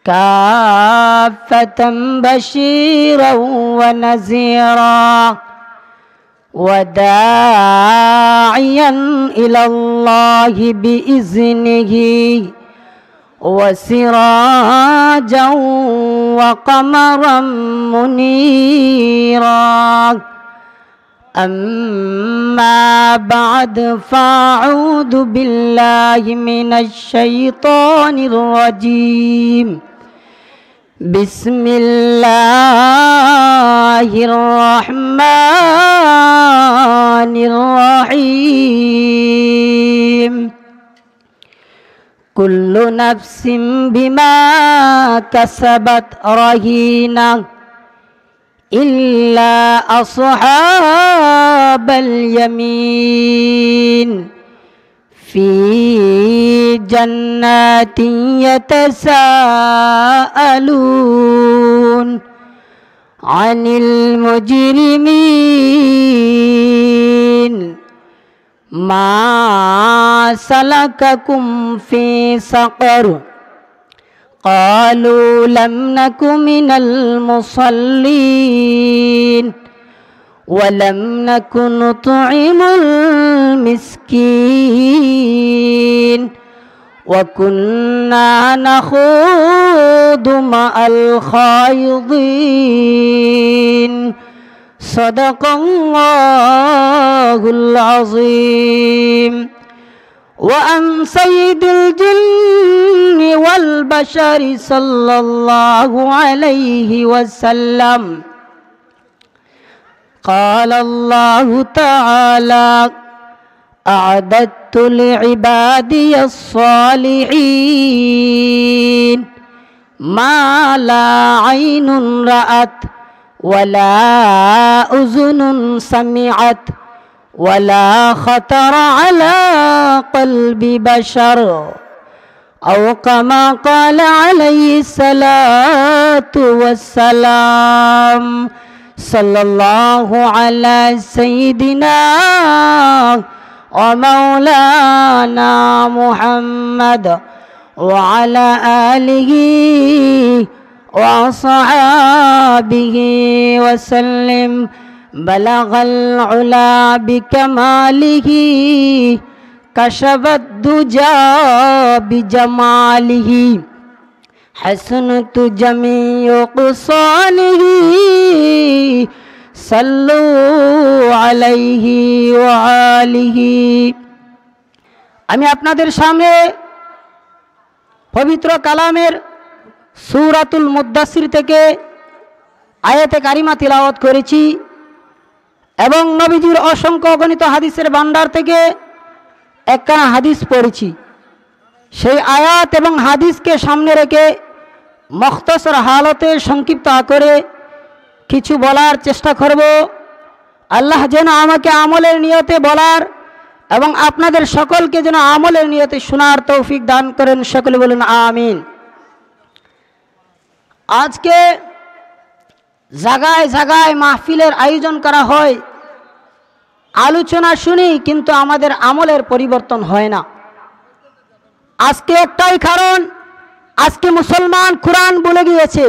كافة بشيرا ونذيرا وداعيا إلى الله بإذنه وسراجا وقمرا منيرا أما بعد فأعوذ بالله من الشيطان الرجيم بسم الله الرحمن الرحيم كل نفس بما كسبت رهينة إلا أصحاب اليمين في جنات يتساءلون عن المجرمين ما سلككم في سقر قالوا لم نك من المصلين ولم نك نطعم المسكين وكنا نخوض مع الخائضين صدق الله العظيم وعن سيد الجن والبشر صلى الله عليه وسلم قال الله تعالى أعددت لعبادي الصالحين ما لا عين رأت ولا أذن سمعت ولا خطر على قلب بشر أو كما قال عليه الصلاة والسلام صلى الله على سيدنا ومولانا محمد وعلى آله وصحابه وسلم بلغ العلا بكماله كشف الدجى بجماله حسنت جميع قصانه صلوا عليه وآله আমি আপনাদের সামনে পবিত্র কালামের সূরাতুল মুদ্দাসির থেকে আয়াতে কারিমা তিলাওয়াত করেছি এবং নবীজির অসংখ্য অগণিত হাদিসের ভান্ডার থেকে একখানা হাদিস পড়েছি। সেই আয়াত এবং হাদিসকে সামনে রেখে মুখতাসর হালতে সংক্ষিপ্ত করে কিছু বলার চেষ্টা করব। আল্লাহ যেন আমাকে আমলের নিয়তে বলার এবং আপনাদের সকলকে যেন আমলের নিয়তে শোনার তৌফিক দান করেন। সকলে বলুন আমিন। আজকে জায়গায় জায়গায় মাহফিলের আয়োজন করা হয়, আলোচনা শুনি, কিন্তু আমাদের আমলের পরিবর্তন হয় না। আজকে একটাই কারণ, আজকে মুসলমান কোরআন বলে গিয়েছে,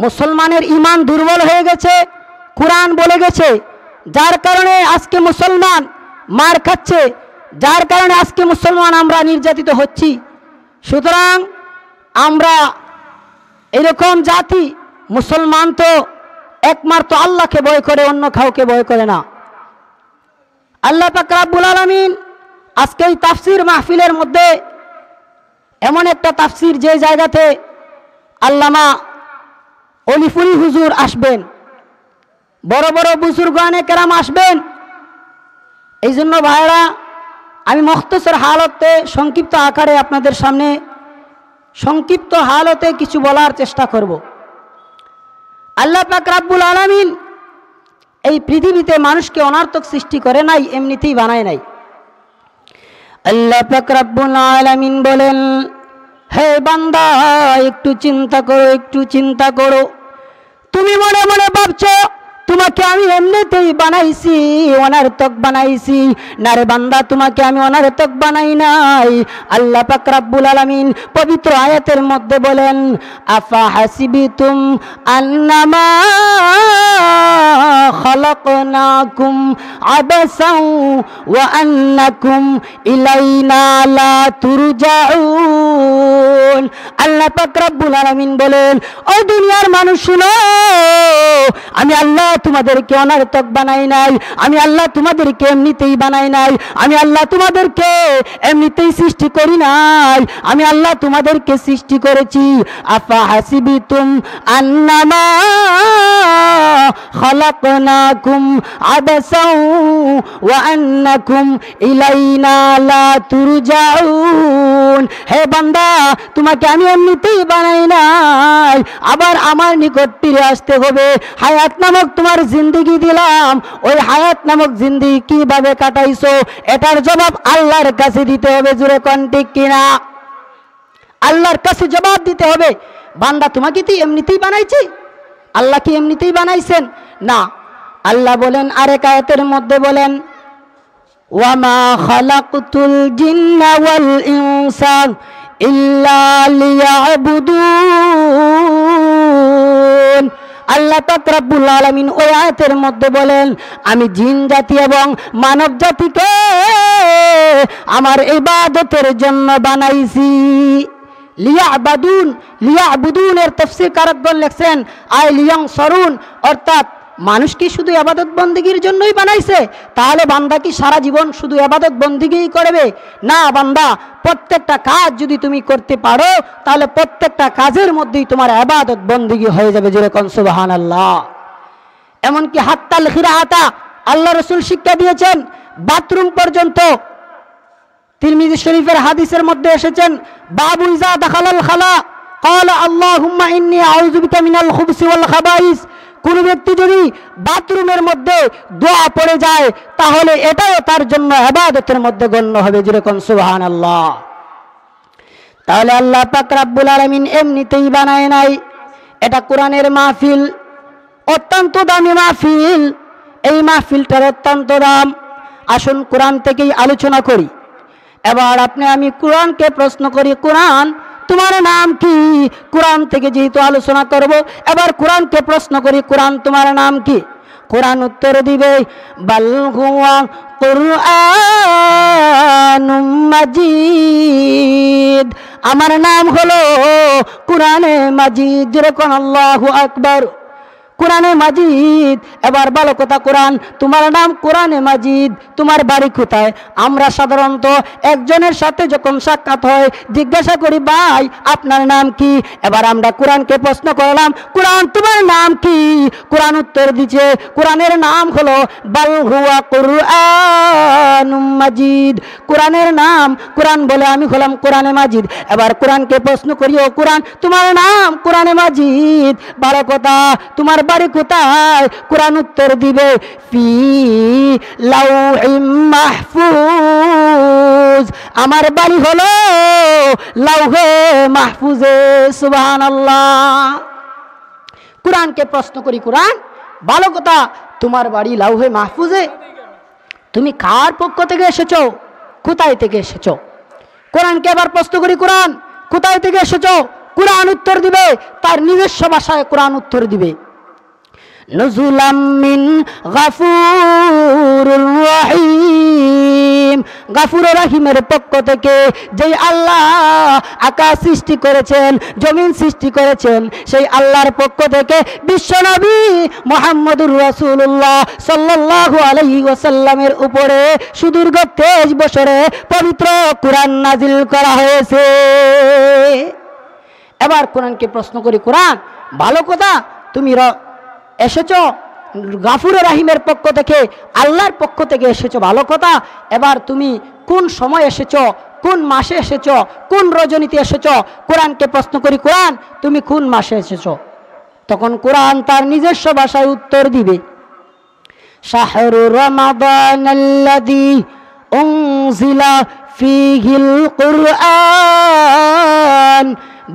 মুসলমানের ঈমান দুর্বল হয়ে গেছে, কোরআন বলে গেছে, যার কারণে আজকে মুসলমান মার খাচ্ছে, যার কারণে আজকে মুসলমান আমরা নির্যাতিত হচ্ছি। সুতরাং আমরা এরকম জাতি, মুসলমান তো একমাত্র আল্লাহকে ভয় করে, অন্য কাউকে ভয় করে না। আল্লাহ পাক রব্বুল আলামিন আজকে এই তাফসীর মাহফিলের মধ্যে এমন একটা তাফসীর যে জায়গাতে আল্লামা অলিফুরি হুজুর আসবেন, বড় বড় বুজুর্গানে কেরাম আসবেন। এই জন্য ভাইরা আমি মুখতাসর হালতে সংক্ষিপ্ত আকারে আপনাদের সামনে সংক্ষিপ্ত হালতে কিছু বলার চেষ্টা করব। আল্লাহ পাক রব্বুল আলামিন এই পৃথিবীতে মানুষকে অনার্থক সৃষ্টি করে নাই, এমনিতেই বানায় নাই। আল্লাহ পাক রব্বুল আলামিন বলেন, হে বান্দা একটু চিন্তা করো, একটু চিন্তা করো। তুমি মনে মনে ভাবছো তোমাকে আমি এমনিতেই বানাইছি, অনার্থক বানাইছি না রে বান্দা, তোমাকে আমি অনার্থক বানাই নাই। আল্লাহ পাক রব্বুল আলামিন পবিত্র আয়াতের মধ্যে বলেন, আফা হাসিবিতুম আন্নামা খালাকনাকুম আবাসাও ওয়া আন্নাকুম ইলাইনা লা তুরজাউন। আল্লাহ পাক রব্বুল আলামিন বলেন, ও দুনিয়ার মানুষ শুনো, আমি আল্লাহ তোমাদেরকে অনার্থক বানাই নাই, আমি আল্লাহ তোমাদেরকে এমনিতেই বানাই নাই, আমি আল্লাহ তোমাদেরকে এমনিতেই সৃষ্টি করি নাই, আমি আল্লাহ তোমাদেরকে সৃষ্টি করেছি। আফা হাসিবিতুম আন্নামা খালাকনাকুম আবাসাও ওয়া আন্নাকুম ইলাইনা লা তুরজাউন। হে বান্দা, তোমাকে আমি এমনিতেই বানাই নাই, আবার আমার নিকট ফিরে আসতে হবে। হায়াত নামক তোমার জিন্দেগি দিলাম, ওই হায়াত নামক জিন্দেগি কিভাবে কাটাইছো এটার জবাব আল্লাহর কাছে দিতে হবে। জোরে কোন ঠিক কিনা? আল্লাহর কাছে জবাব দিতে হবে। বান্দা তোমাকে কি এমনিতেই বানাইছি? আল্লাহ কি এমনিতেই বানাইছেন? না। আল্লাহ বলেন আরেক আয়াতের মধ্যে বলেন, ওয়ামা খালাকতুল জিন্না ওয়াল ইনসা ইল্লা লিয়াবুদুন। আল্লাহ পাক রব্বুল আলামিন ওই আয়াতের মধ্যে বলেন, আমি জিন জাতি এবং মানব জাতিকে আমার ইবাদতের জন্য বানাইছি। লিয়াবুদুন, লিয়াবুদুনের তাফসীর কারকগণ লিখছেন আই লিয়ানসরুন, অর্থাৎ মানুষ কি শুধু ইবাদত বন্দেগীর জন্যই বানাইছে? তাহলে বান্দা কি সারা জীবন শুধু ইবাদত বন্দেগীই করবে? না বান্দা, প্রত্যেকটা কাজ যদি তুমি করতে পারো তাহলে প্রত্যেকটা কাজের মধ্যেই তোমার ইবাদত বন্দেগী হয়ে যাবে। যেরকম সুবহানাল্লাহ। এমনকি হাত্তাল খিরাআতা আল্লাহ রাসূল শিক্ষা দিয়েছেন বাথরুম পর্যন্ত। তিরমিজি শরীফের হাদিসের মধ্যে এসেছেন, বাবু ইজা দাখালাল খালা ক্বালা আল্লাহুম্মা ইন্নী আউযু বিকা মিনাল খুবসি ওয়াল খাবাইস। কোন ব্যক্তি যদি বাথরুমের মধ্যে দোয়া পড়ে যায় তাহলে এটাও তার জন্য ইবাদতের মধ্যে গণ্য হবে। যেরকম সুবহানাল্লাহ। তাহলে আল্লাহ পাক রব্বুল আলামিন এমনিতেই বানায় নাই। এটা কোরআনের মাহফিল, অত্যন্ত দামি মাহফিল। এই মাহফিলটার অত্যন্ত দাম। আসুন কোরআন থেকেই আলোচনা করি। এবার আপনি আমি কোরআনকে প্রশ্ন করি, কোরআন তোমার নাম কি? কোরআন থেকে যেহেতু আলোচনা করব, এবার কোরআনকে প্রশ্ন করি, কোরআন তোমার নাম কি? কোরআন উত্তর দিবে, বাল হুয়া কুরআনুম মাজিদ। আমার নাম হলো কোরআনে মাজিদ। যেরকম আল্লাহু আকবার। কোরআনে মাজিদ। এবার ভালো কথা, কোরআন তোমার নাম কোরআনে মাজিদ, তোমার বাড়ি কোথায়? আমরা সাধারণত একজনের সাথে যখন সাক্ষাৎ হয় জিজ্ঞাসা করি, ভাই আপনার নাম কি? এবার আমরা কোরআনকে প্রশ্ন করলাম, কোরআন তোমার নাম কি? কোরআন উত্তর দিচ্ছে, কোরআনের নাম হলো বাল হুয়া কুরআনুম মাজিদ। কোরআনের নাম, কোরআন বলে আমি হলাম কোরআনে মাজিদ। এবার কোরআনকে প্রশ্ন করি, ও কোরআন তোমার নাম কোরআনে মাজিদ, ভালো কথা, তোমার বাড়ি কোথায়? কোরআন উত্তর দিবে, ফি লাউহিম মাহফুজ। আমার বাড়ি হলো লাউহে মাহফুজে। সুবহানাল্লাহ। কোরআনকে প্রশ্ন করি, কোরআন ভালো কথা, তোমার বাড়ি লাউহে মাহফুজে, তুমি কার পক্ষ থেকে এসেছো? কোথায় থেকে এসেছো? কোরআনকে এবার প্রশ্ন করি, কোরআন কোথায় থেকে এসেছো? কোরআন উত্তর দিবে তার নিজস্ব ভাষায়। কোরআন উত্তর দিবে, নুজুলাম মিন গাফুরুর রহিম। গাফুর রহিমের পক্ষ থেকে, যেই আল্লাহ আকাশ সৃষ্টি করেছেন, জমিন সৃষ্টি করেছেন, সেই আল্লাহর পক্ষ থেকে বিশ্বনবী মুহাম্মদুর রাসূলুল্লাহ সাল্লাল্লাহু আলাইহি ওয়াসাল্লামের উপরে সুদীর্ঘ 23 বছরে পবিত্র কোরআন নাজিল করা হয়েছে। এবার কোরআনকে প্রশ্ন করি, কোরআন ভালো কথা, তুমি এসেছো গাফুর রাহিমের পক্ষ থেকে, আল্লাহর পক্ষ থেকে এসেছো, ভালো কথা। এবার তুমি কোন সময় এসেছো? কোন মাসে এসেছো? কোন রজনীতে এসেছো? কোরআনকে প্রশ্ন করি, কোরআন তুমি কোন মাসে এসেছো? তখন কোরআন তার নিজস্ব ভাষায় উত্তর দিবে, শাহরু রমাদানাল্লাযী উনজিলা ফীহিল কুরআন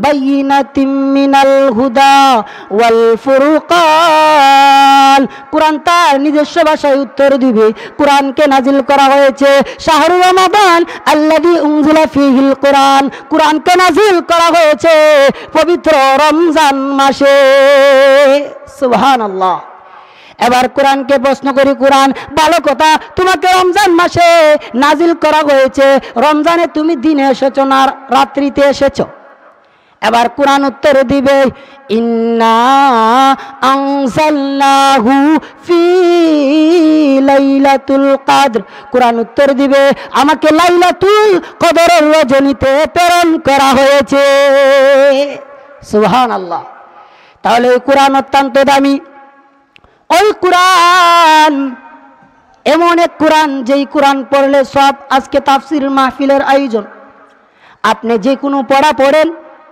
বাইয়িনাতিম মিনাল হুদা ওয়াল ফুরকান। কুরআন তার নিজস্ব ভাষায় উত্তর দিবে, কুরআনকে নাজিল করা হয়েছে শাহরু রমাদান আল্লাযী উনজিলা ফীহিল কুরআন, কুরআনকে নাজিল করা হয়েছে পবিত্র রমজান মাসে। সুবহানাল্লাহ। এবার কোরআনকে প্রশ্ন করি, কোরআন ভালো কথা, তোমাকে রমজান মাসে নাজিল করা হয়েছে, রমজানে তুমি দিনে এসেছো না রাত্রিতে এসেছো? এবার কোরআন উত্তর দিবে ইন্না আনজালনাহু ফি লাইলাতুল কদর। কোরআন উত্তর দিবে আমাকে লাইলাতুল কদরের রজনীতে প্রেরণ করা হয়েছে। সুবহানাল্লাহ। তাহলে এই কোরআন অত্যন্ত দামি। ওই কোরআন এমন এক কোরআন, যেই কোরআন পড়লে সব। আজকে তাফসীর মাহফিলের আয়োজন, আপনি যে কোনো পড়া পড়েন,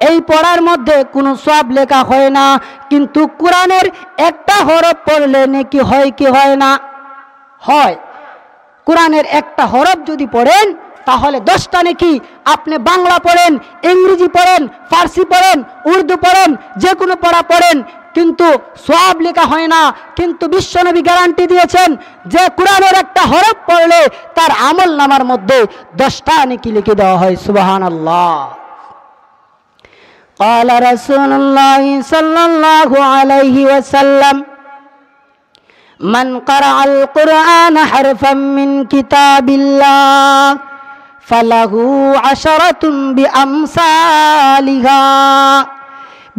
এই পড়ার মধ্যে কোনো সব লেখা হয় না, কিন্তু কোরআনের একটা হরফ পড়লে নেকি হয় কি হয় না? হয়। কোরআনের একটা হরফ যদি পড়েন তাহলে 10টা নেকি। আপনি বাংলা পড়েন, ইংরেজি পড়েন, ফার্সি পড়েন, উর্দু পড়েন, যে কোনো পড়া পড়েন, কিন্তু সব লেখা হয় না। কিন্তু বিশ্বনবী গ্যারান্টি দিয়েছেন যে কোরআনের একটা হরফ পড়লে তার আমল নামার মধ্যে 10টা নেকি লিখে দেওয়া হয়। সুবহানাল্লাহ। قال رسول الله صلى الله عليه وسلم من قرأ القرآن حرفا من كتاب الله فله 10 بأمثالها।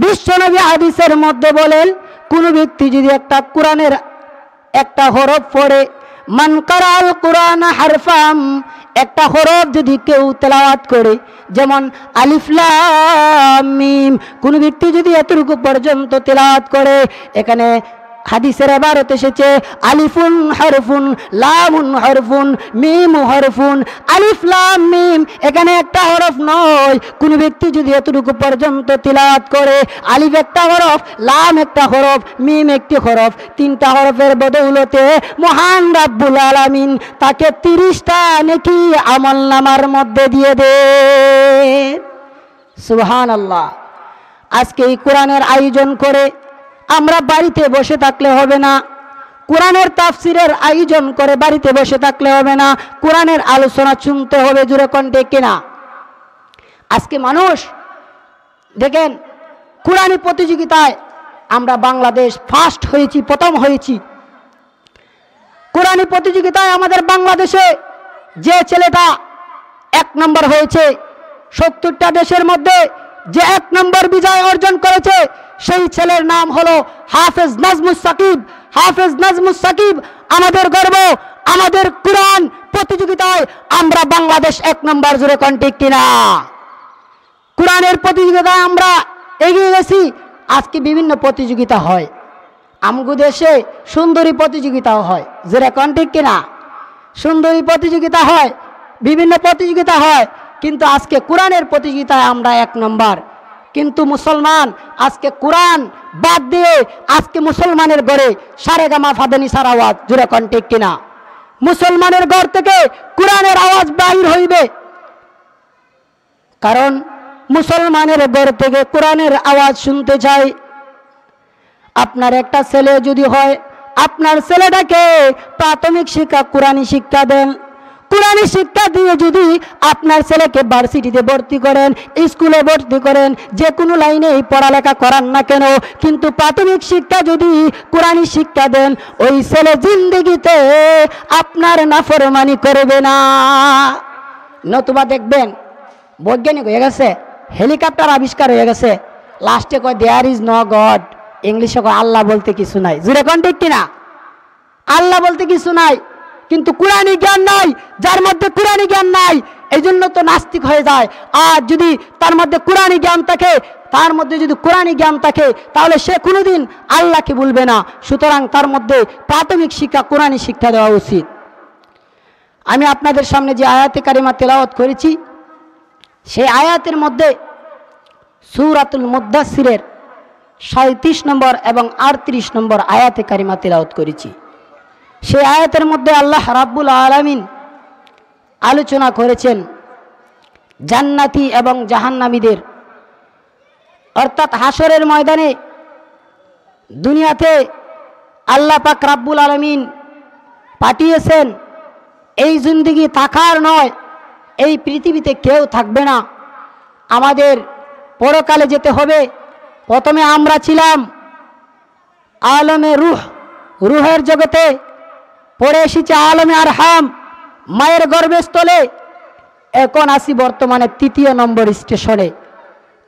বিশ্বনবী হাদিসের মধ্যে বলেন, কোন ব্যক্তি যদি একটা কোরআনের একটা হরফ পড়ে, মান কারাল কোরআন হারফাম, একটা হরফ যদি কেউ তেলাওয়াত করে, যেমন আলিফ লাম মিম, কোন ব্যক্তি যদি এতটুকু পর্যন্ত তেলাওয়াত করে, এখানে হাদিসের ইবারত এসেছে আলিফুন হরফুন লামুন হরফুন মিম হরফুন। আলিফ লাম মিম এখানে একটা হরফ নয়। কোন ব্যক্তি যদি এতটুকু পর্যন্ত তিলাওয়াত করে, আলিফ একটা হরফ, লাম একটা হরফ, মিম একটি হরফ, 3টা হরফের বদৌলতে মহান রাব্বুল আলামিন তাকে 30টা নেকি আমলনামার মধ্যে দিয়ে দেন। সুবহানাল্লাহ। আজকে এই কোরআনের আয়োজন করে আমরা বাড়িতে বসে থাকলে হবে না, কোরআনের তাফসিরের আয়োজন করে বাড়িতে বসে থাকলে হবে না, কোরআনের আলোচনা শুনতে হবে। জোরে কণ্ঠে কিনা? আজকে মানুষ দেখেন, কোরআনী প্রতিযোগিতায় আমরা বাংলাদেশ ফার্স্ট হয়েছি, প্রথম হয়েছি। কোরআনী প্রতিযোগিতায় আমাদের বাংলাদেশে যে ছেলেটা 1 নম্বর হয়েছে, 70টা দেশের মধ্যে যে 1 নম্বর বিজয় অর্জন করেছে, সেই ছেলের নাম হলো হাফেজ নাজমুস সাকিব। হাফেজ নাজমুস সাকিব আমাদের গর্ব। আমাদের কোরআন প্রতিযোগিতায় আমরা বাংলাদেশ 1 নম্বর। জোরে কণ্ঠে কিনা? কোরআনের প্রতিযোগিতায় আমরা এগিয়ে গেছি। আজকে বিভিন্ন প্রতিযোগিতা হয়, আমগো দেশে সুন্দরী প্রতিযোগিতাও হয়। জোরে কণ্ঠে কিনা? সুন্দরী প্রতিযোগিতা হয়, বিভিন্ন প্রতিযোগিতা হয়, কিন্তু আজকে কোরআনের প্রতিযোগিতায় আমরা 1 নম্বর। কিন্তু মুসলমান আজকে কোরআন বাদ দিয়ে আজকে মুসলমানের ঘরে সারেগামা ফাদানিসার আওয়াজ। জোরে কণ্ঠে কিনা? মুসলমানের ঘর থেকে কোরআনের আওয়াজ বাইর হইবে, কারণ মুসলমানের ঘর থেকে কোরআনের আওয়াজ শুনতে চাই। আপনার একটা ছেলে যদি হয়, আপনার ছেলেটাকে প্রাথমিক শিক্ষা কোরআনী শিক্ষা দেন। কোরআনী শিক্ষা দিয়ে যদি আপনার ছেলেকে ভার্সিটিতে ভর্তি করেন, স্কুলে ভর্তি করেন, যে কোনো লাইনে পড়ালেখা করান না কেন, কিন্তু প্রাথমিক শিক্ষা যদি কোরআনী শিক্ষা দেন, ওই ছেলে জিন্দেগিতে আপনার নাফরমানি করবে না। নতুবা দেখবেন বৈজ্ঞানিক হয়ে গেছে, হেলিকপ্টার আবিষ্কার হয়ে গেছে, লাস্টে কয় দেয়ার ইজ নো গড, ইংলিশে কয় আল্লাহ বলতে কিছু নাই। জোরে কোন ঠিক কিনা? আল্লাহ বলতে কিছু নাই, কিন্তু কোরআনী জ্ঞান নাই। যার মধ্যে কোরআনী জ্ঞান নাই, এই জন্য তো নাস্তিক হয়ে যায়। আর যদি তার মধ্যে কোরআনী জ্ঞান থাকে, তার মধ্যে যদি কোরআনী জ্ঞান থাকে, তাহলে সে কোনোদিন আল্লাহকে ভুলবে না। সুতরাং তার মধ্যে প্রাথমিক শিক্ষা কোরআনী শিক্ষা দেওয়া উচিত। আমি আপনাদের সামনে যে আয়াতে কারিমা তেলাওয়াত করেছি, সেই আয়াতের মধ্যে সূরাতুল মুদ্দাসসিরের 37 নম্বর এবং 38 নম্বর আয়াতে কারিমা তেলাওয়াত করেছি। সেই আয়াতের মধ্যে আল্লাহ রাব্বুল আলামিন আলোচনা করেছেন জান্নাতি এবং জাহান্নামীদের অর্থাৎ হাসরের ময়দানে দুনিয়াতে আল্লাহ পাক রাব্বুল আলামিন পাঠিয়েছেন এই জিন্দেগি থাকার নয়, এই পৃথিবীতে কেউ থাকবে না, আমাদের পরকালে যেতে হবে। প্রথমে আমরা ছিলাম আলমে রুহ, রুহের জগতে, পরে এসেছে আলমে আরহাম, মায়ের গর্ভস্থলে, এখন আসি বর্তমানে ৩য় নম্বর স্টেশনে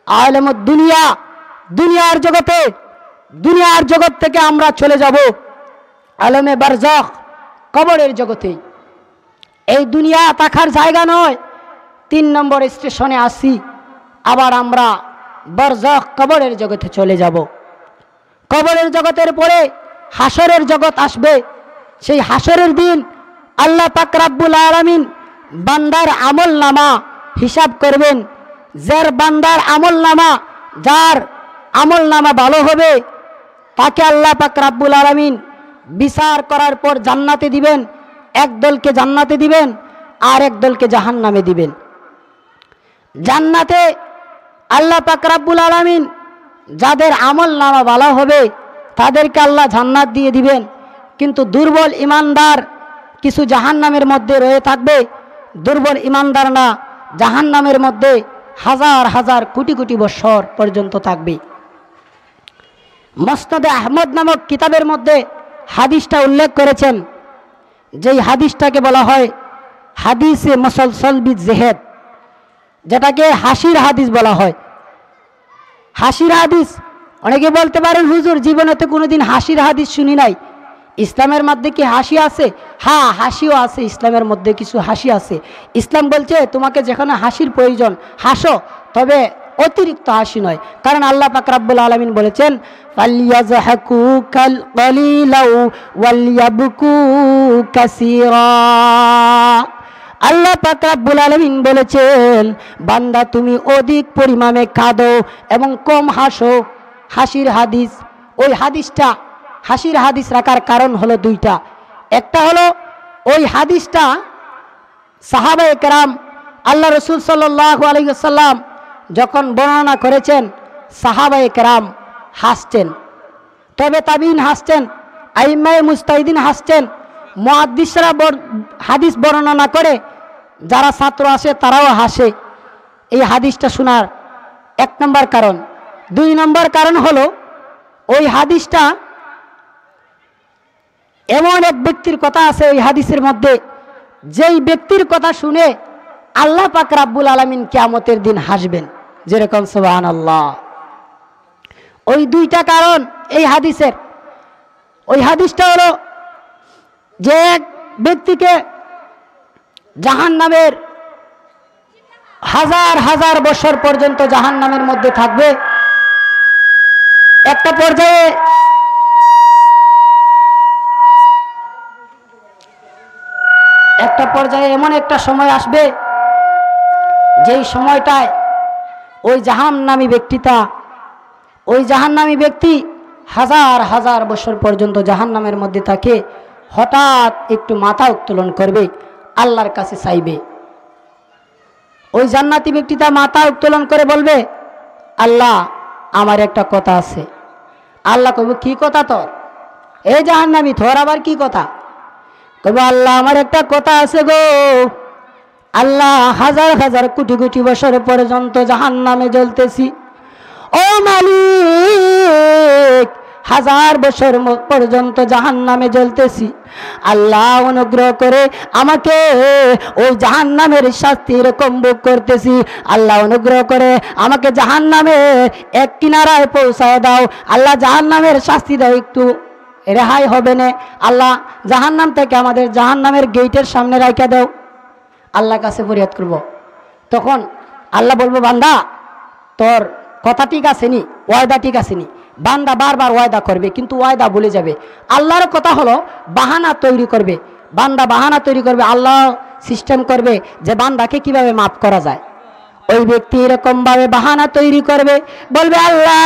আলম দুনিয়া, দুনিয়ার জগতে। দুনিয়ার জগৎ থেকে আমরা চলে যাব আলমে বারজাখ, কবরের জগতে। এই দুনিয়া থাকার জায়গা নয়, ৩ নম্বর স্টেশনে আসি, আবার আমরা বারজাখ কবরের জগতে চলে যাব। কবরের জগতের পরে হাসরের জগৎ আসবে। সেই হাসরের দিন আল্লাহ পাক রাব্বুল আলামিন বান্দার আমল নামা হিসাব করবেন। যার বান্দার আমল নামা, যার আমল নামা ভালো হবে তাকে আল্লাহ পাক রাব্বুল আলামিন বিচার করার পর জান্নাতে দিবেন। এক দলকে জান্নাতে দিবেন আর এক দলকে জাহান্নামে দিবেন। জান্নাতে আল্লাহ পাক রাব্বুল আলামিন যাদের আমল নামা ভালো হবে তাদেরকে আল্লাহ জান্নাত দিয়ে দিবেন। কিন্তু দুর্বল ইমানদার কিছু জাহান্নামের মধ্যে রয়ে থাকবে। দুর্বল ইমানদার না, জাহান্নামের মধ্যে হাজার হাজার কোটি কোটি বছর পর্যন্ত থাকবে। মুসনাদে আহমদ নামক কিতাবের মধ্যে হাদিসটা উল্লেখ করেছেন, যেই হাদিসটাকে বলা হয় হাদিসে মুসলসল বিল জেহেদ, যেটাকে হাসির হাদিস বলা হয়। হাসির হাদিস, অনেকে বলতে পারেন হুজুর জীবনে তো কোনোদিন হাসির হাদিস শুনি নাই, ইসলামের মধ্যে কি হাসি আছে? হ্যাঁ, হাসিও আছে, ইসলামের মধ্যে কিছু হাসি আছে। ইসলাম বলছে তোমাকে যেখানে হাসির প্রয়োজন হাসো, তবে অতিরিক্ত হাসি নয়। কারণ আল্লাহ পাক রাব্বুল আলামিন বলেছেন ফালিয়াযহাকু কালিলাও ওয়ালিয়াবকু কাসীরা। আল্লাহ পাক রাব্বুল আলামিন বলেছেন বান্দা তুমি অধিক পরিমাণে কাঁদো এবং কম হাসো। হাসির হাদিস, ওই হাদিসটা, হাসির হাদিস রাখার কারণ হলো দুইটা। একটা হলো ওই হাদিসটা সাহাবায়ে কেরাম আল্লাহ রসুল সাল্লাল্লাহু আলাইহি ওয়াসাল্লাম যখন বর্ণনা করেছেন সাহাবায়ে কেরাম হাসতেন, তবে তাবিঈন হাসতেন, আইম্মায়ে মুজতাহিদিন হাসতেন, মুহাদ্দিসরা হাদিস বর্ণনা করে যারা ছাত্র আসে তারাও হাসে। এই হাদিসটা শোনার 1 নম্বর কারণ। 2 নম্বর কারণ হলো ওই হাদিসটা এমন এক ব্যক্তির কথা আছে ওই হাদিসের মধ্যে, যেই ব্যক্তির কথা শুনে আল্লাহ পাক রাব্বুল আলামিন কিয়ামতের দিন হাসবেন। যেরকম সুবহানাল্লাহ। ওই 2টা কারণ এই হাদিসের। ওই হাদিসটা হলো যে এক ব্যক্তিকে জাহান্নামের হাজার হাজার বছর পর্যন্ত জাহান্নামের মধ্যে থাকবে। একটা পর্যায়ে এমন একটা সময় আসবে যেই সময়টায় ওই জাহান্নামী ব্যক্তি হাজার হাজার বছর পর্যন্ত জাহান্নামের মধ্যে থাকে। হঠাৎ একটু মাথা উত্তোলন করবে, আল্লাহর কাছে চাইবে। ওই জান্নাতি ব্যক্তিটা মাথা উত্তোলন করে বলবে আল্লাহ আমার একটা কথা আছে। আল্লাহ কইব কি কথা তোর? এই জাহান্নামী তোর আবার কি কথা? কইব আল্লাহ আমার একটা কথা আছে গো আল্লাহ, হাজার হাজার কোটি কোটি বছর পর্যন্ত জাহান্নামে জ্বলতেছি। ও মালিক, হাজার বছর পর্যন্ত জাহান্নামে জ্বলতেছি। আল্লাহ অনুগ্রহ করে আমাকে ওই জাহান্নামের শাস্তি এরকম ভোগ করতেছি। আল্লাহ অনুগ্রহ করে আমাকে জাহান্নামের এক কিনারায় পৌঁছায় দাও। আল্লাহ জাহান্নামের শাস্তি দাও, একটু রেহাই হবে না। আল্লাহ জাহান্নাম থেকে আমাদের জাহান্নামের গেটের সামনে রাখা দাও। আল্লাহর কাছে ফরিয়াদ করব। তখন আল্লাহ বলবো বান্দা তোর কথা ঠিক আছে নি, ওয়াদা ঠিক আছে নি। বান্দা বারবার ওয়াদা করবে কিন্তু ওয়াদা ভুলে যাবে। আল্লাহর কথা হলো বাহানা তৈরি করবে। বান্দা বাহানা তৈরি করবে, আল্লাহ সিস্টেম করবে যে বান্দাকে কিভাবে মাফ করা যায়। ওই ব্যক্তি এরকম ভাবে বাহানা তৈরি করবে, বলবে আল্লাহ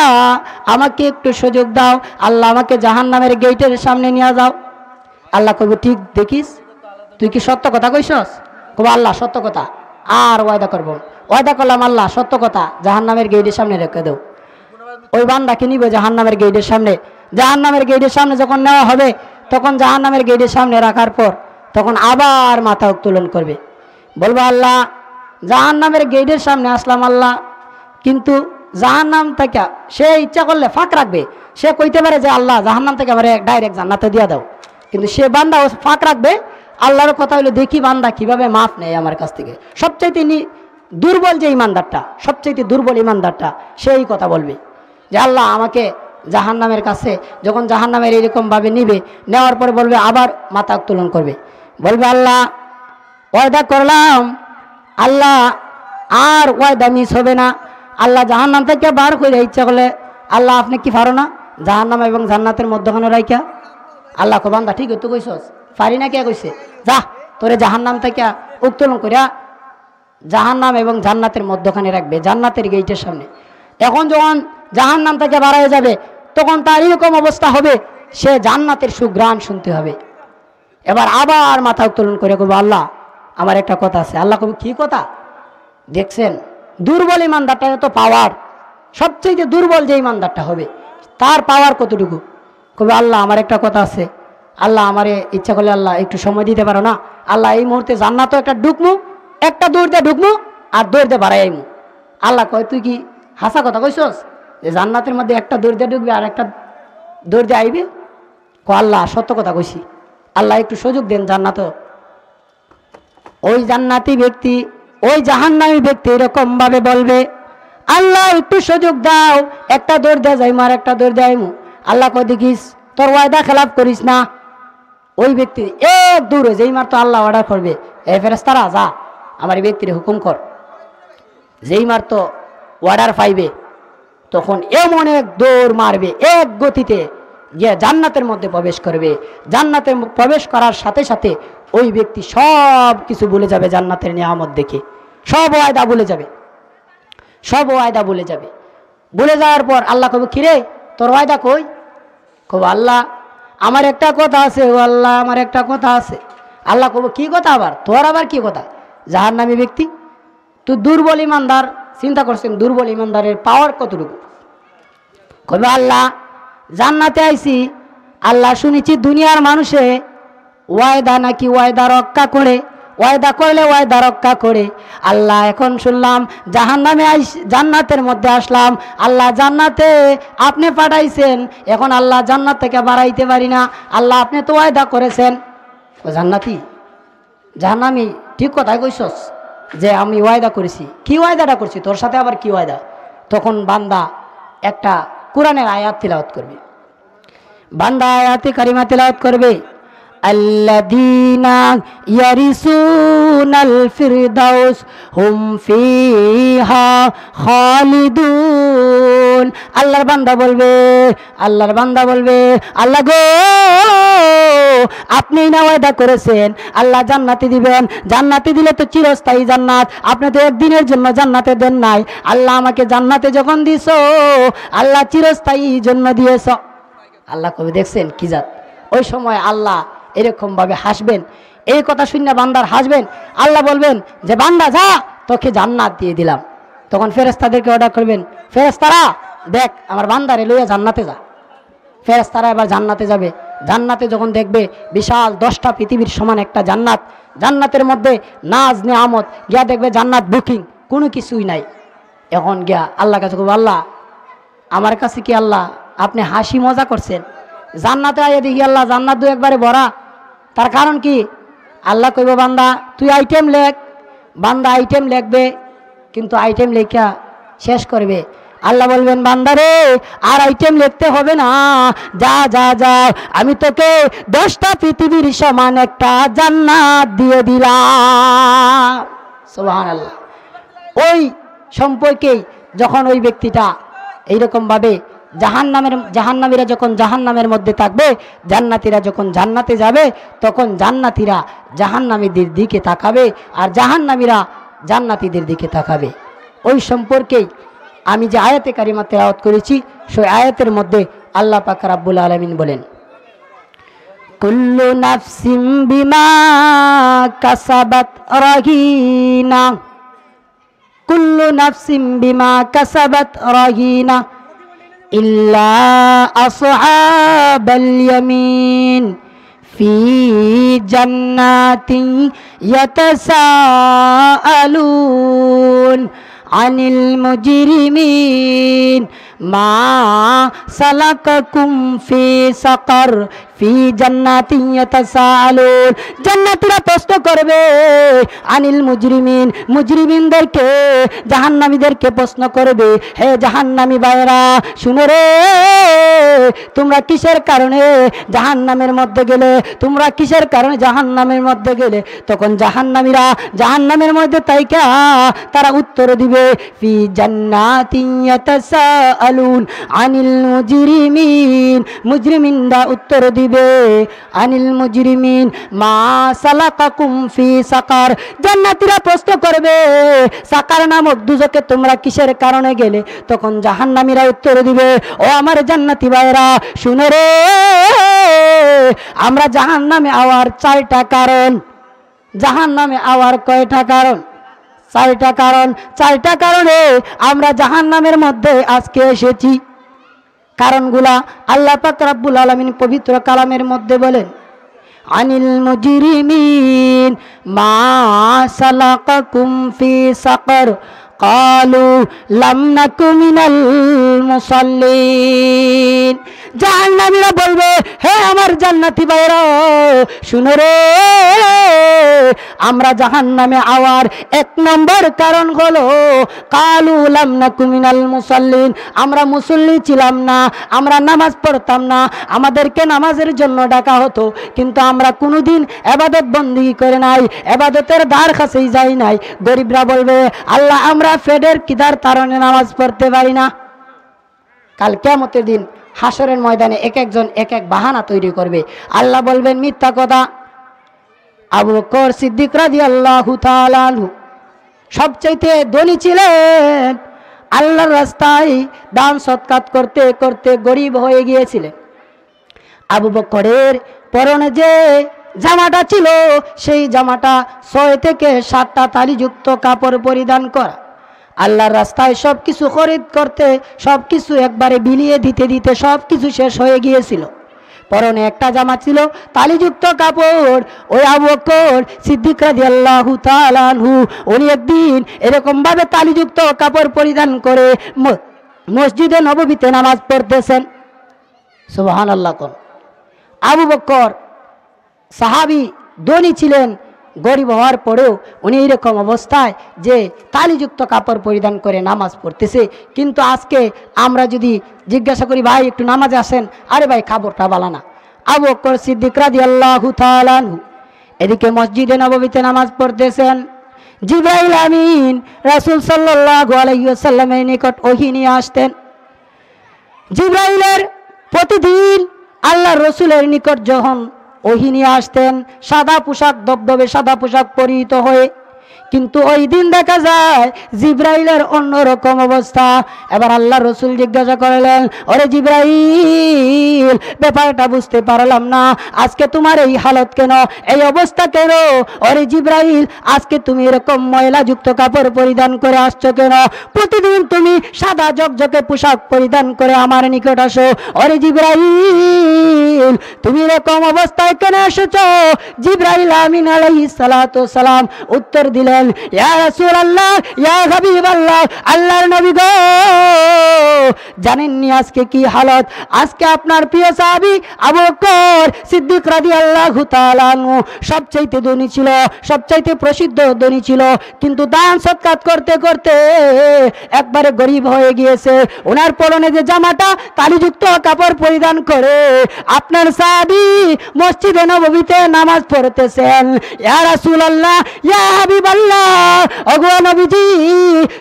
আমাকে একটু সুযোগ দাও, আল্লাহ আমাকে জাহান্নামের গেটের সামনে নিয়ে যাও। আল্লাহ কইব ঠিক দেখিস তুই কি সত্য কথা কইছস? কব আল্লাহ সত্য কথা, আর ওয়াদা করবো। ওয়াদা করলাম আল্লাহ সত্য কথা, জাহান্নামের গেটের সামনে রেখে দেও। ওই বান্দাকে নিবে জাহান্নামের গেটের সামনে। জাহান্নামের গেটের সামনে যখন নেওয়া হবে তখন জাহান্নামের গেটের সামনে রাখার পর তখন আবার মাথা উত্তোলন করবে, বলবো আল্লাহ জাহান্নামের গেটের সামনে আসলাম আল্লাহ, কিন্তু জাহান্নাম থেকে সে ইচ্ছা করলে ফাঁক রাখবে, সে কইতে পারে যে আল্লাহ জাহান্নাম থেকে আমার ডাইরেক্ট জান্নাতে দিয়ে দাও, কিন্তু সে বান্দা ফাঁক রাখবে। আল্লাহর কথা হলো দেখি বান্দা কিভাবে মাফ নেয় আমার কাছ থেকে। সবচাইতে দুর্বল যে ইমানদারটা, সবচাইতে দুর্বল ইমানদারটা সেই কথা বলবে যে আল্লাহ আমাকে জাহান্নামের কাছে, যখন জাহান্নামের এরকমভাবে নিবে, নেওয়ার পরে বলবে আবার মাথা উত্তোলন করবে, বলবে আল্লাহ ওয়াদা করলাম আল্লাহ আর ওয়াদা মিস হবে না, আল্লাহ জাহান্নাম থেকে বার করে ইচ্ছা করলে আল্লাহ আপনি কি পারো না জাহান্নাম এবং জান্নাতের মধ্যখানে রাইখা? আল্লাহ কো বান্দা ঠিক তো কইছস, পারি না কে কইছে, যা তোরে জাহান্নাম থেকে উত্তোলন করিয়া জাহান্নাম এবং জান্নাতের মধ্যখানে রাখবে, জান্নাতের গেটের সামনে। এখন যখন জাহান্নাম থেকে বাড়ায় যাবে তখন তার এরকম অবস্থা হবে, সে জান্নাতের সুঘ্রাণ শুনতে হবে। এবার আবার মাথা উত্তোলন করে কইব আল্লাহ আমার একটা কথা আছে। আল্লাহ কবি কি কথা? দেখছেন দুর্বল ইমানদারটা এত পাওয়ার, সবচেয়ে দুর্বল যে ইমানদারটা হবে তার পাওয়ার কতটুকু? কবি আল্লাহ আমার একটা কথা আছে, আল্লাহ আমারে ইচ্ছা করলে আল্লাহ একটু সময় দিতে পারো না, আল্লাহ এই মুহূর্তে জান্নাতও একটা ঢুকমু, একটা দৌড় দিয়ে ঢুকমু আর দৌড় দিয়ে বাড়াই আইমু। আল্লাহ কয় তুই কি হাসা কথা কইছস যে জান্নাতের মধ্যে একটা দৌড় দিয়ে ঢুকবে আর একটা দৌড় দিয়ে আইবে? ক আল্লাহ সত্য কথা কইছি, আল্লাহ একটু সুযোগ দেন জান্নাত। ওই জান্নাতি ব্যক্তি, ওই জাহান্নামী ব্যক্তি এরকম ভাবে বলবে আল্লাহ একটু সুযোগ দাও, একটা দৌড় দিয়ে যাইমু আর একটা দৌড় দিয়ে আইমু। আল্লাহ কয় দেখিস তোর ওয়াদা খেলাফ করিস না। ওই ব্যক্তি এক দৌড়ে যেই মার তো আল্লাহ অর্ডার করবে, এ ফেরেশতারা যা আমার এই ব্যক্তির হুকুম কর, যেই মার তো অর্ডার পাইবে তখন এমন এক দৌড় মারবে, এক গতিতে গিয়ে জান্নাতের মধ্যে প্রবেশ করবে। জান্নাতে প্রবেশ করার সাথে সাথে ওই ব্যক্তি সব কিছু ভুলে যাবে, জান্নাতের নিয়ামত দেখে সব ওয়াদা ভুলে যাবে, সব ওয়াদা ভুলে যাবে। ভুলে যাওয়ার পর আল্লাহ কবে কিরে তোর ওয়াদা কই? কব আল্লাহ আমার একটা কথা আছে, ও আল্লাহ আমার একটা কথা আছে। আল্লাহ কব কি কথা? আবার তোর আবার কি কথা? জাহান্নামী ব্যক্তি তুই দুর্বল ইমানদার, চিন্তা করছেন দুর্বল ইমানদারের পাওয়ার কতটুকু? কবে আল্লাহ জান্নাতে আইছি, আল্লাহ শুনেছি দুনিয়ার মানুষে ওয়াদা নাকি ওয়াদা রক্ষা করে, ওয়াদা করলে ওয়াদা রক্ষা করে। আল্লাহ এখন শুনলাম জাহান্নামে জান্নাতের মধ্যে আসলাম, আল্লাহ জান্নাতে আপনি পাঠাইছেন, এখন আল্লাহ জান্নাত থেকে বাড়াইতে পারি না, আল্লাহ আপনি তো ওয়াদা করেছেন। ও জান্নাতি জাহান্নামী ঠিক কথাই কইছস যে আমি ওয়াদা করেছি। কি ওয়াদাটা করছি? তোর সাথে আবার কি ওয়াদা? তখন বান্দা একটা কোরআনের আয়াত তিলাওয়াত করবে, বান্দা আয়াতে কারিমা তিলাওয়াত করবে আল্লাযীনা ইয়ারিসুনাল ফিরদাউস হুম ফিহা খালিদুন। আল্লাহর বান্দা বলবে, আল্লাহর বান্দা বলবে আল্লাহ গো আপনি না ওয়াদা করেছেন আল্লাহ জান্নাতে দিবেন, জান্নাতে দিলে তো চিরস্থায়ী জান্নাত, আপনি তো একদিনের জন্য জান্নাতে দেন নাই, আল্লাহ আমাকে জান্নাতে যখন দিছো আল্লাহ চিরস্থায়ী জন্য দিয়েছ। আল্লাহ কবে দেখছেন কি জাত? ওই সময় আল্লাহ এরকম ভাবে হাসবেন, এই কথা শুনে বান্দার হাসবেন। আল্লাহ বলবেন যে বান্দা যা তোকে জান্নাত দিয়ে দিলাম। তখন ফেরেশতাদেরকে অর্ডার করবেন, ফেরেশতারা দেখ আমার বান্দারে লইয়া জান্নাতে যা। ফেরেশতারা এবার জান্নাতে যাবে। জান্নাতে যখন দেখবে বিশাল 10টা পৃথিবীর সমান একটা জান্নাত, জান্নাতের মধ্যে নাজ নেয়ামত, গিয়া দেখবে জান্নাত বুকিং, কোনো কিছুই নাই। এখন গিয়া আল্লাহ কাছে বলবো আল্লাহ আমার কাছে কি আল্লাহ আপনি হাসি মজা করছেন? জান্নাতে আইয়া দেখি আল্লাহ জান্নাত দু একবারে ভরা, তার কারণ কি? আল্লাহ কইব বান্দা তুই আইটেম লেখ। বান্দা আইটেম লিখবে, কিন্তু আইটেম লেখা শেষ করবে। আল্লাহ বলবেন বান্দারে আর আইটেম লিখতে হবে না, যা যা যা আমি তোকে 10টা পৃথিবীর সমান একটা জান্নাত দিয়ে দিলাম। সুবহানাল্লাহ। ওই সম্পর্কেই যখন ওই ব্যক্তিটা এইরকমভাবে জাহান্নামীরা যখন জাহান্নামের মধ্যে থাকবে, জান্নাতীরা যখন জান্নাতে যাবে, তখন জান্নাতীরা জাহান্নামীদের দিকে তাকাবে আর জাহান্নামীরা জান্নাতীদের দিকে তাকাবে। ওই সম্পর্কেই আমি যে আয়াতে কারিমা তেলাওয়াত করেছি সেই আয়াতের মধ্যে আল্লাহ পাক রব্বুল আলামিন বলেন কুল্লু নাফসিম বিমা কাসাবাত রাহিনা, কুল্লু নাফসিম বিমা কাসাবাত রাহিনা। ইল্লা আসহাবাল ইয়ামিন ফি জান্নাতিন ইয়াতাসাআলুন আনিল মুজরিমিন মা সালাকাকুম ফি সাকার ফি জান্নাতিন ইয়াতাসাআলুন। জান্নাতীরা প্রশ্ন করবে আনিল মুজরিমিন, মুজরিমিনদেরকে, জাহান্নামীদেরকে প্রশ্ন করবে, হে জাহান্নামী ভাইরা শুনো রে, তোমরা কিসের কারণে জাহান্নামের মধ্যে গেলে, তোমরা কিসের কারণে জাহান্নামের মধ্যে গেলে? তখন জাহান্নামীরা জাহান্নামের মধ্যে তাইকা তারা উত্তর দিবে ফি জান্নাতিন ইয়াতাসাআলুন আনিল মুজরিমিন, মুজরিমিনরা উত্তর দিবে আনিল মুজরিমিন মা সালাকাকুম ফি সাকার। জান্নাতীরা প্রশ্ন করবে সাকার নামক দুজকে তোমরা কিসের কারণে গেলে? তখন জাহান্নামীরা উত্তর দিবে, ও আমার জান্নাতি ভাইরা শুনো রে, আমরা জাহান্নামে আওয়ার 4টা কারণ। জাহান্নামে আওয়ার কয়টা কারণ? 4টা কারণ। 4টা কারণে আমরা জাহান্নামের মধ্যে আজকে এসেছি। কারণগুলা আল্লাহ পাক রব্বুল আলামিন পবিত্র কালামের মধ্যে বলেন, আনিল মুজরিমিন মা সালাকাকুম ফি সাকার কালু লাম নাকু মিনাল মুসাল্লিন। জাহান্নামীরা বলবে, হে আমার জান্নাতি ভাইরা শুনো রে, আমরা জাহান্নামে আওয়ার 1 নম্বর কারণ হলো কালু লাম নাকু মিনাল মুসাল্লিন, আমরা মুসল্লি ছিলাম না, আমরা নামাজ পড়তাম না, আমাদেরকে নামাজের জন্য ডাকা হতো কিন্তু আমরা কোনোদিন ইবাদত বন্দেগী করে নাই, ইবাদতের ধার কাছেই যাই নাই। গরিবরা বলবে, আল্লাহ আমরা ফেডের কিদার কারণে নামাজ পড়তে পারি না। কাল কিয়ামতের দিন হাসরের ময়দানে এক একজন এক এক বাহানা তৈরি করবে। আল্লাহ বলবেন মিথ্যা কথা। আবু বকর সিদ্দিক রাদিয়াল্লাহু তাআলা আনহু সবচাইতে ধনী ছিলেন, আল্লাহর রাস্তায় দান সৎকার করতে করতে গরিব হয়ে গিয়েছিলেন। আবু বকরের পরনে যে জামাটা ছিল সেই জামাটা 6 থেকে 7টা তালিযুক্ত কাপড় পরিধান করা। আল্লাহর রাস্তায় সব কিছু খরিদ করতে, সব কিছু একবারে বিলিয়ে দিতে দিতে সব কিছু শেষ হয়ে গিয়েছিল। পরনে একটা জামা ছিল তালিযুক্ত কাপড়। ওই আবু বকর সিদ্দিক রাদিয়াল্লাহু তাআলা আনহু উনি একদিন এরকম ভাবে তালিযুক্ত কাপড় পরিধান করে মসজিদে নববীতে নামাজ পড়তেছেন। সুবহানাল্লাহ। কোন আবু বকর সাহাবী, ধনী ছিলেন, গরিব হওয়ার পরেও উনি এইরকম অবস্থায় যে তালিযুক্ত কাপড় পরিধান করে নামাজ পড়তেছে। কিন্তু আজকে আমরা যদি জিজ্ঞাসা করি, ভাই একটু নামাজে আসেন, আরে ভাই কাপড়টা বালা না। আবু বকর সিদ্দিক রাদিয়াল্লাহু তাআলা আনহু এদিকে মসজিদে নববীতে নামাজ পড়তেছেন। জিবরাইল আমিন রাসূল সাল্লাল্লাহু আলাইহি ওয়াসাল্লামের নিকট ওহী নিয়ে আসতেন। জিবরাইলের প্রতিদিন আল্লাহর রাসূলের নিকট যখন ওহী নিয়ে আসতেন সাদা পোশাক, দবদবে সাদা পোশাক পরিহিত হয়ে, কিন্তু ওই দিন দেখা যায় জিবরাইলের অন্যরকম অবস্থা। এবার আল্লাহ রসুল জিজ্ঞাসা করলেন, ওরে জিবরাইল, ব্যাপারটা বুঝতে পারলাম না, আজকে তোমার এই হালত কেন, এই অবস্থা কেন? ওরে জিবরাইল, আজকে তুমি এরকম ময়লাযুক্ত কাপড় পরিধান করে আসছো কেন? প্রতিদিন তুমি সাদা ঝকঝকে পোশাক পরিধান করে আমার নিকট আসো। ওরে জিবরাইল, তুমি এরকম অবস্থায় কেন এসেছো? জিবরাইল আমিন আলাইহিস সালাতু ওয়াস সালাম উত্তর দিলেন, ইয়া রাসূলুল্লাহ, ইয়া হাবিবাল্লাহ, আল্লাহর নবী গো, জানেননি আজকে কি হালত? আজকে আপনার প্রিয় সাহাবী আবু বকর সিদ্দিক রাদিয়াল্লাহু তাআলা আনহু সবচাইতে ধনী ছিল, সবচাইতে প্রসিদ্ধ ধনী ছিল, কিন্তু দান সৎকার করতে করতে একবারে গরিব হয়ে গিয়েছে। ওনার পরনে যে জামাটা তালিযুক্ত কাপড় পরিধান করে আপনার সাহাবী মসজিদে নববীতে নামাজ পড়তেছেন। ইয়া রাসূলুল্লাহ, ইয়া হাবিবাল্লাহ, ওগো নবীজি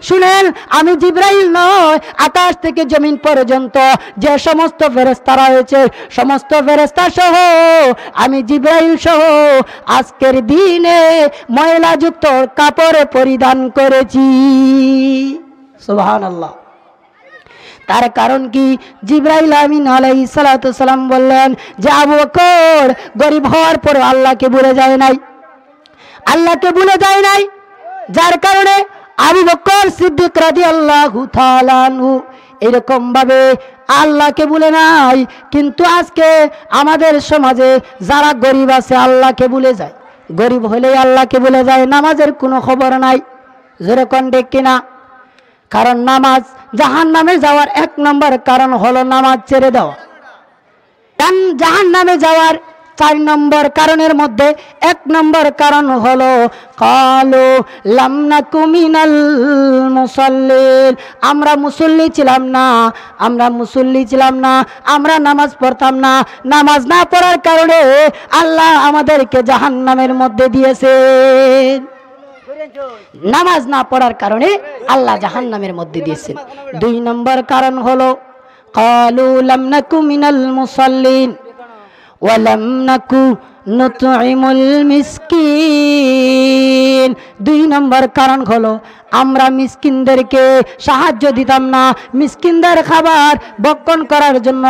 শুনেন, আমি জিবরাইল নয়, আকাশ থেকে জমিন পর্যন্ত যে সমস্ত ফেরেশতা রয়েছে সমস্ত ফেরেশতা সহ আমি জিবরাইল সহ আজকের দিনে ময়লাযুক্ত কাপড় পরিধান করেছি। সুবহানাল্লাহ। তার কারণ কি? জিবরাইল আমিন আলাইহিস সালাতু ওয়াস সালাম বললেন যে আবু বকর গরিব হওয়ার পর আল্লাহকে ভুলে যায় নাই, আল্লাহকে ভুলে যায় নাই, যার কারণে আবু বকর সিদ্দিক রাদিয়াল্লাহু তাআলা আনহু এরকম ভাবে আল্লাহকে ভুলে নাই, কিন্তু আজকে আমাদের সমাজে যারা গরিব আছে আল্লাহকে ভুলে যায়। গরিব হলেই আল্লাহকে ভুলে যায়, নামাজের কোনো খবর নাই। জোরে কোন ঠিক কিনা? কারণ নামাজ জাহান্নামে যাওয়ার 1 নম্বর কারণ হলো নামাজ ছেড়ে দেওয়া। জাহান্নামে যাওয়ার 4 নম্বর কারণের মধ্যে 1 নম্বর কারণ হলো কালু লাম নাকু মিনাল মুসাল্লিন, আমরা মুসল্লি ছিলাম না, আমরা নামাজ পড়তাম না। নামাজ না পড়ার কারণে আল্লাহ আমাদেরকে জাহান্নামের মধ্যে দিয়েছেন। নামাজ না পড়ার কারণে আল্লাহ জাহান্নামের মধ্যে দিয়েছেন। 2 নম্বর কারণ হলো কালু লাম নাকু মিনাল মুসাল্লিন ওয়ালাম নাকু নুতঈমুল মিসকিন। 2 নম্বর কারণ হলো আমরা মিসকিনদেরকে সাহায্য দিতাম না। মিসকিনদের খাবার বক্ষণ করার জন্য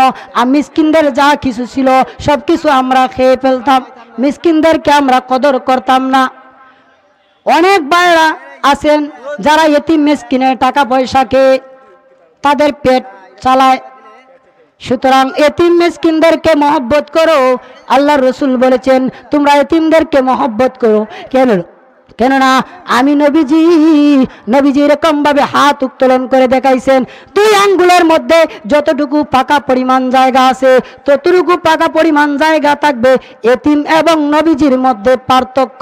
মিসকিনদের যা কিছু ছিল সব কিছু আমরা খেয়ে ফেলতাম। মিসকিনদেরকে আমরা কদর করতাম না। অনেক ভাইরা আছেন যারা এতিম মিসকিনের টাকা পয়সাকে তাদের পেট চালায়। সুতরাং এতিম মিসকিনদেরকে মহব্বত করো। আল্লাহর রাসূল বলেছেন তোমরা এতিমদেরকে মহব্বত করো। কেননা আমি নবীজি এরকম ভাবে হাত উত্তোলন করে দেখাইছেন, 2 আঙ্গুলের মধ্যে যতটুকু পাকা পরিমাণ জায়গা আছে ততটুকু পাকা পরিমাণ জায়গা থাকবে। এতিম এবং নবীজির মধ্যে পার্থক্য।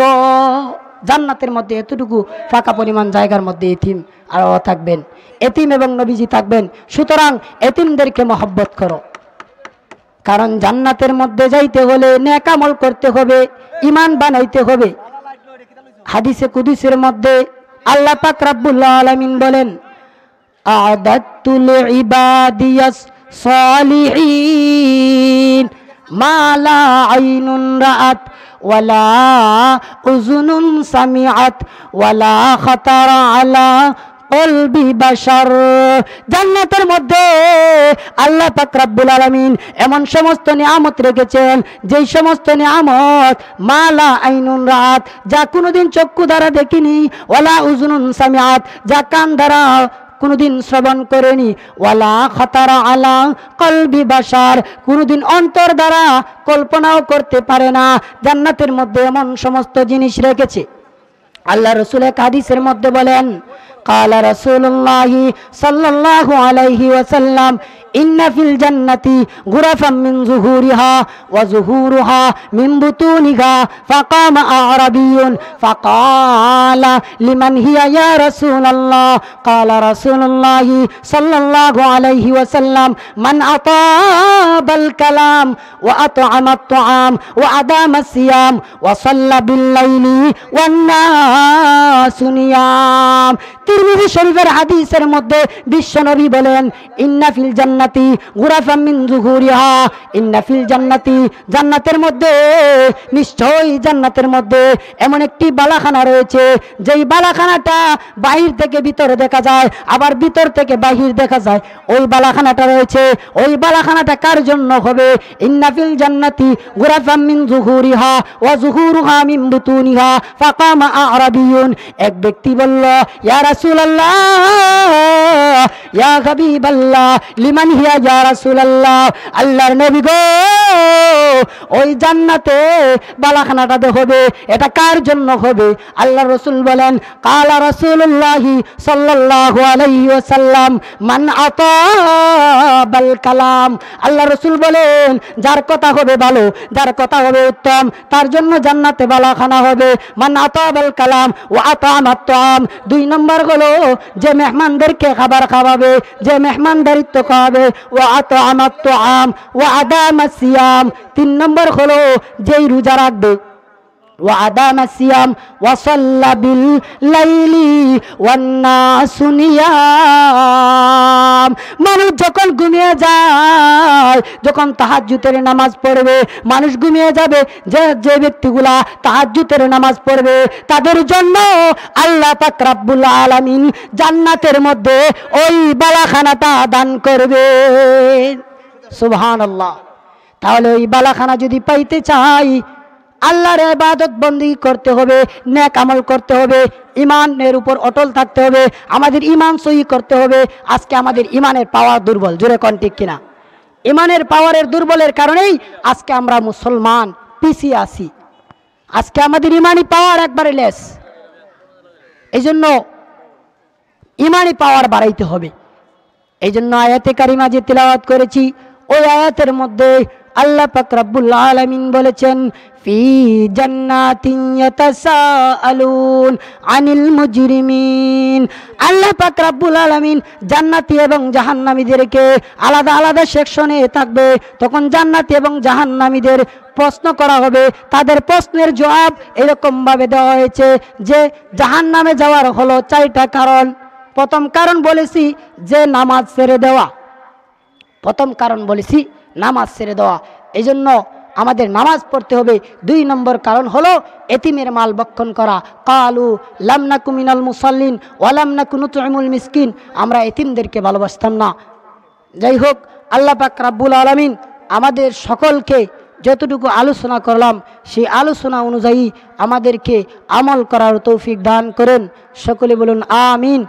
জান্নাতের মধ্যে এতটুকু ফাঁকা পরিমাণ জায়গার মধ্যে এতিম আরও থাকবেন, এতিম এবং নবীজি থাকবেন। সুতরাং এতিমদেরকে মহব্বত করো, কারণ জান্নাতের মধ্যে যাইতে হলে নেক আমল করতে হবে, ঈমান বানাইতে হবে। হাদিসে কুদসির মধ্যে আল্লাহ পাক রব্বুল আলামিন বলেন আ'দাতু লিইবাদিয়াস সালিহিন মা লা আইনুন রাআত ওয়ালা উযুনুন সামিআত ওয়ালা খাতারা আলা কলবি বাশার। জান্নাতের মধ্যে আল্লাহ পাক রব্বুল আলামিন এমন সমস্ত নিয়ামত রেখেছেন, যেই সমস্ত নিয়ামত মালা আইনুন রাত, যা কোনোদিন চক্ষু দ্বারা দেখিনি, ওয়ালা উযুনুন সামিআত, যা কান দ্বারা কোনোদিন শ্রবণ করেনি, ওয়ালা খাতারা আলা কলবি বাশার, কোনোদিন অন্তর দ্বারা কল্পনাও করতে পারে না। জান্নাতের মধ্যে এমন সমস্ত জিনিস রেখেছে। আল্লাহ রাসূল এক হাদিসের মধ্যে বলেন قال رسول الله صلى الله عليه وسلم إن في الجنة غرفا من ظهورها وظهورها من بطونها فقام أعربي فقال لمن هي يا رسول الله قال رسول الله صلى الله عليه وسلم من أطاب الكلام وأطعم الطعام وأدام الصيام وصلى بالليل والناس نيام। তিরমিজি শরীফের হাদিসের মধ্যে বিশ্বনবী বলেন ইন্না ফিল জান্নাতি গুরাফাম মিন যুহুরিহা, ইন্না ফিল জান্নাতি, জান্নাতের মধ্যে নিশ্চয়ই জান্নাতের মধ্যে এমন একটি বালাখানা রয়েছে, যেই বালাখানাটা বাহির থেকে ভিতরে দেখা যায়, আবার ভিতর থেকে বাহির দেখা যায়। ওই বালাখানাটা রয়েছে, ওই বালাখানাটা কার জন্য হবে? ইন্না ফিল জান্নাতি গুরাফাম মিন যুহুরিহা ওয়া যুহুরুহা মিন বুতুনিহা ফাকামা আ'রাবিয়ুন। এক ব্যক্তি বলল ইয়া রাসূলুল্লাহ ইয়া হাবিবাল্লাহ লিমান হিয়া ইয়া রাসূলুল্লাহ, আল্লাহর নবী গো ওই জান্নাতে বালাখানাটা হবে, এটা কার জন্য হবে? আল্লাহর রাসূল বলেন কালা রাসূলুল্লাহি সাল্লাল্লাহু আলাইহি ওয়াসাল্লাম মান আতাবাল কালাম। আল্লাহর রাসূল বলেন যার কথা হবে ভালো, যার কথা হবে উত্তম, তার জন্য জান্নাতে বালাখানা হবে। মান আতাবাল কালাম ওয়া আতামাত তাআম, 2 নম্বর হলো যে মেহমানদেরকে খাবার খাওয়াবে, যে মেহমানদারিত্ব খাওয়াবে। ওয়া আতামাত তাআম ওয়া আদামাস সিয়াম, 3 নম্বর হলো যেই রোজা রাখবে। ওয়া আদামাস সিয়াম ওয়া সাল্লা বিল লাইলি ওয়ান নাসু নিয়াম। মানুষ যখন ঘুমিয়ে যায়, যখন তাহাজ্জুদের নামাজ পড়বে, মানুষ ঘুমিয়ে যাবে, যে ব্যক্তিগুলা তাহাজ্জুদের নামাজ পড়বে তাদের জন্য আল্লাহ পাক রব্বুল আলামিন জান্নাতের মধ্যে ওই বালাখানাটা দান করবে। সুবহানাল্লাহ। তাহলে ওই বালাখানা যদি পাইতে চাই, আল্লাহর ইবাদত বন্দেগী করতে হবে, নেক আমল করতে হবে, ঈমানের উপর অটল থাকতে হবে, আমাদের ঈমান সহি করতে হবে। আজকে আমাদের ঈমানের পাওয়ার দুর্বল। জোরে কোন ঠিক কিনা? ইমানের পাওয়ারের দুর্বলের কারণেই আজকে আমরা মুসলমান পিছিয়ে আছি। আজকে আমাদের ইমানি পাওয়ার একবারে লেস। এই জন্য ইমানি পাওয়ার বাড়াইতে হবে। এই জন্য আয়াতে কারিমা যে তিলাওয়াত করেছি, ওই আয়াতের মধ্যে আল্লাহ পাক রব্বুল আলামিন বলেছেন, ফি জান্নাতিন ইয়াতাসাআলুন আনিল মুজরিমিন। আল্লাহ পাক রব্বুল আলামিন জান্নাতি এবং জাহান্নামীদেরকে আলাদা আলাদা সেকশনে থাকবে। তখন জান্নাতি এবং জাহান্নামীদের প্রশ্ন করা হবে। তাদের প্রশ্নের জবাব এরকম ভাবে দেওয়া হয়েছে যে জাহান্নামে যাওয়ার হলো 4টা কারণ। প্রথম কারণ বলেছি যে নামাজ ছেড়ে দেওয়া। প্রথম কারণ বলেছি নামাজ ছেড়ে দেওয়া। এই জন্য আমাদের নামাজ পড়তে হবে। 2 নম্বর কারণ হলো এতিমের মাল ভক্ষণ করা। কালু লাম নাকু মিনাল মুসাল্লিন ওয়া লাম নাকু নুতইমুল মিসকিন। আমরা এতিমদেরকে ভালোবাসতাম না। যাই হোক, আল্লাহ পাক রব্বুল আলামিন আমাদের সকলকে যতটুকু আলোচনা করলাম সেই আলোচনা অনুযায়ী আমাদেরকে আমল করার তৌফিক দান করেন। সকলে বলুন আমিন।